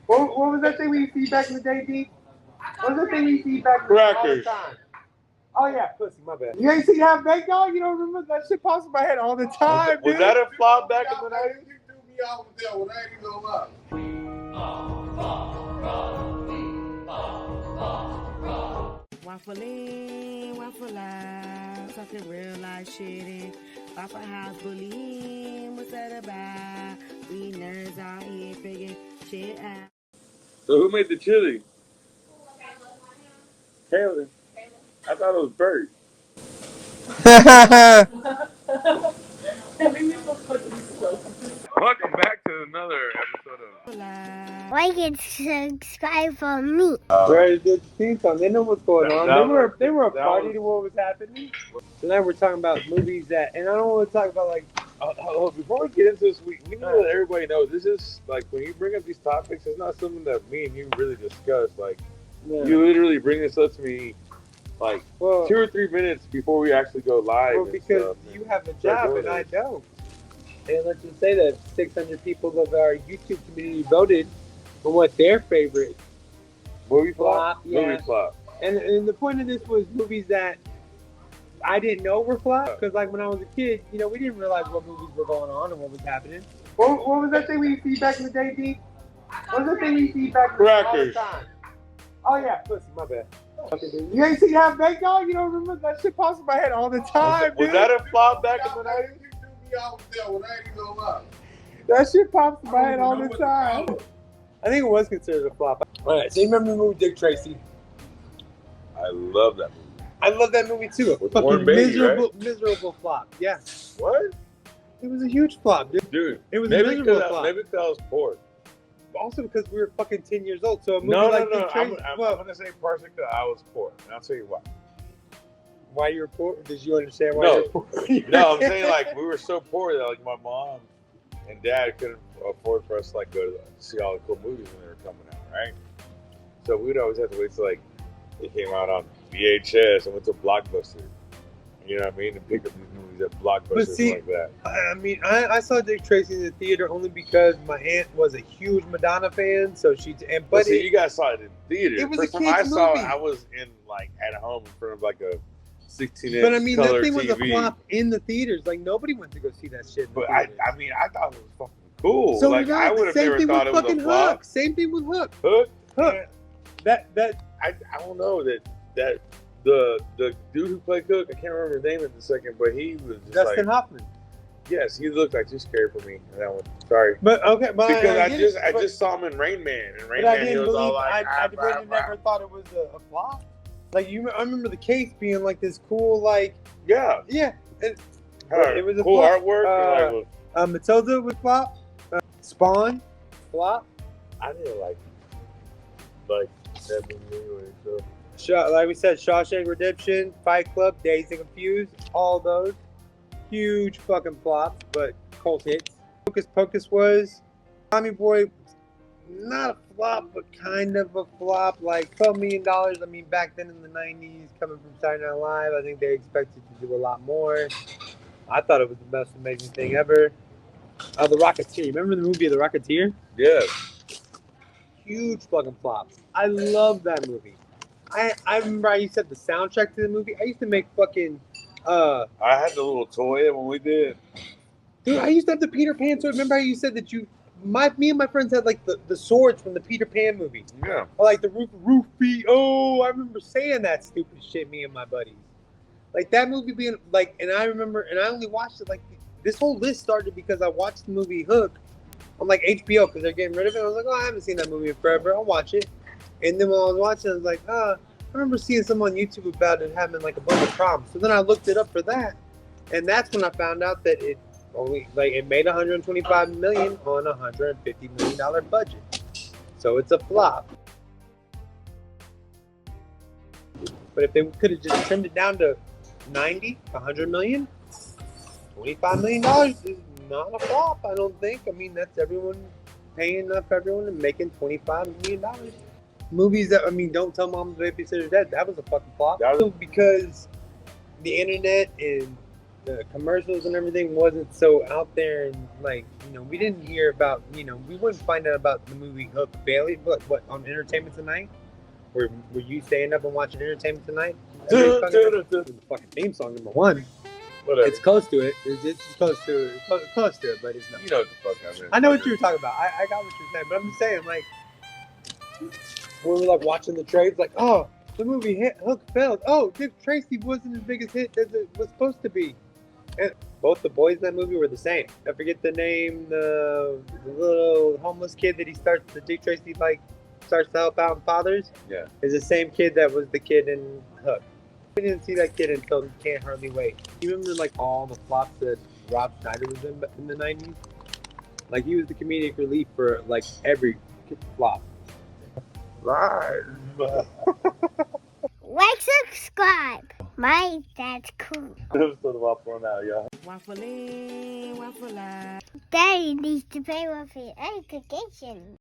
What was that thing we feed back in the day, D? What was that thing we feed back all the time? Oh yeah, pussy, my bad. You ain't seen Half Baked Dog? You don't remember? That shit pops in my head all the time, Was dude. that a flop back in the 90s? You threw me off with that one. I ain't even gonna lie. WafflN, Waffle Out, talking real life shit in Waffle House bullying. What's that about? We nerds out here figuring shit out. So who made the chili? Taylor. I thought it was Bert. Welcome back to another episode of Like and subscribe for me. Where's the theme song? They know what's going on. They were a party was- to what was happening. So now we're talking about movies that, and I don't want to talk about like. Before we get into this, we need to let everybody know this is like when you bring up these topics, it's not something that me and you really discuss. Like you literally bring this up to me like 2 or 3 minutes before we actually go live. Well, because you have a job and I don't. And let's just say that 600 people of our YouTube community voted on what their favorite movie flop. Yeah. Movie flop. And the point of this was movies that I didn't know were flop, because like when I was a kid, you know, we didn't realize what movies were going on and what was happening. What was that thing we feed back in the day, D? What was that thing we feed back all the time? Oh yeah, pussy, my bad. You ain't seen Half Baked Dog? You don't remember? That shit pops in my head all the time, Was dude. that a flop back in the 90s? You threw me off with that one. I ain't even gonna lie. That shit pops in my head all the time. I think it was considered a flop. Alright, so you remember the movie Dick Tracy? I love that movie. I love that movie too. A With fucking Warren Beatty, miserable flop. Yeah. What? It was a huge flop, dude. Dude, It was maybe a miserable because flop. I was poor. Also because we were fucking 10 years old. So a movie No. Dick I'm Tracy, going to say partially because I was poor. And I'll tell you why. why you were poor? Did you understand why No. you were poor? No, I'm saying like we were so poor that like my mom and dad couldn't afford for us to like go to see all the cool movies when they were coming out, right? So we'd always have to wait till like it came out on VHS and went to Blockbuster. You know what I mean? And pick up these movies at Blockbuster see, like that. I mean, I saw Dick Tracy in the theater only because my aunt was a huge Madonna fan. So But see, you guys saw it in theater. It was First a time I kid's saw movie. it, I was in like at home in front of like a 16-inch But I mean, that color thing was a TV. flop in the theaters. Like nobody went to go see that shit. In the But theaters. I mean, I thought it was fucking cool. So like did I would have never thought it was a flop. Hook. Same thing with Hook. Hook. Hook. That I don't know that the dude who played Cook, I can't remember his name at the second, but he was just Dustin like, Hoffman. yes, he looked like too scary for me in that one. Sorry, But okay, but because I but just saw him in Rain Man, and Rain I Man he didn't was believe. all like, I really never thought it was a flop. Like I remember the case being like this cool, like yeah, It was a cool flop. artwork. And Matilda was flop. Spawn, flop. I didn't like that movie anyway. So Like we said, Shawshank Redemption, Fight Club, Dazed and Confused, all those huge fucking flops, but cult hits. Hocus Pocus was Tommy Boy, not a flop, but kind of a flop. Like $12 million. I mean, back then in the '90s, coming from Saturday Night Live, I think they expected to do a lot more. I thought it was the most amazing thing ever. The Rocketeer. Remember the movie The Rocketeer? yeah, Huge fucking flop. I love that movie. I remember I used to have the soundtrack to the movie. I used to make fucking I had the little toy when we did. dude, I used to have the Peter Pan toy. Remember how you said that me and my friends had like the swords from the Peter Pan movie. Yeah, Or like the roofie. Oh, I remember saying that stupid shit, me and my buddies. Like that movie being like, and I remember, and I only watched it like, this whole list started because I watched the movie Hook on like HBO because they're getting rid of it. I was like, oh, I haven't seen that movie in forever. I'll watch it. And then when I was watching, I was like, I remember seeing some on YouTube about it having like a bunch of problems. So then I looked it up for that, and that's when I found out that it only it made $125 million on a $150 million budget. So it's a flop. But if they could have just trimmed it down to 90, 100 million, $25 million is not a flop, I don't think. I mean, that's everyone paying enough for everyone and making $25 million. Movies that, I mean, Don't Tell Mom the Babysitter's Dead, that was a fucking flop. That was- Because the internet and the commercials and everything wasn't so out there, and like, you know, we didn't hear about, you know, we wouldn't find out about the movie Hook Bailey, what on Entertainment Tonight? Were you staying up and watching Entertainment Tonight? The fucking theme song number one. Whatever. It's close to it. It's close to it. Close to it, but it's not. You know what the fuck I mean. I know what you were talking about. I got what you're saying, but I'm just saying, like, when we're like watching the trades, like, oh, the movie hit, Hook failed. Oh, Dick Tracy wasn't as big a hit as it was supposed to be. And both the boys in that movie were the same. I forget the name. The little homeless kid that Dick Tracy starts to help out in Fathers. Yeah. Is the same kid that was the kid in Hook. I didn't see that kid until Can't Hardly Wait. You remember like all the flops that Rob Schneider was in the 90s? Like he was the comedic relief for like every flop. Live. Like, subscribe. My dad's cool. Episode of WafflN OUT, y'all. Waffle in, waffle out. Daddy needs to pay for his education.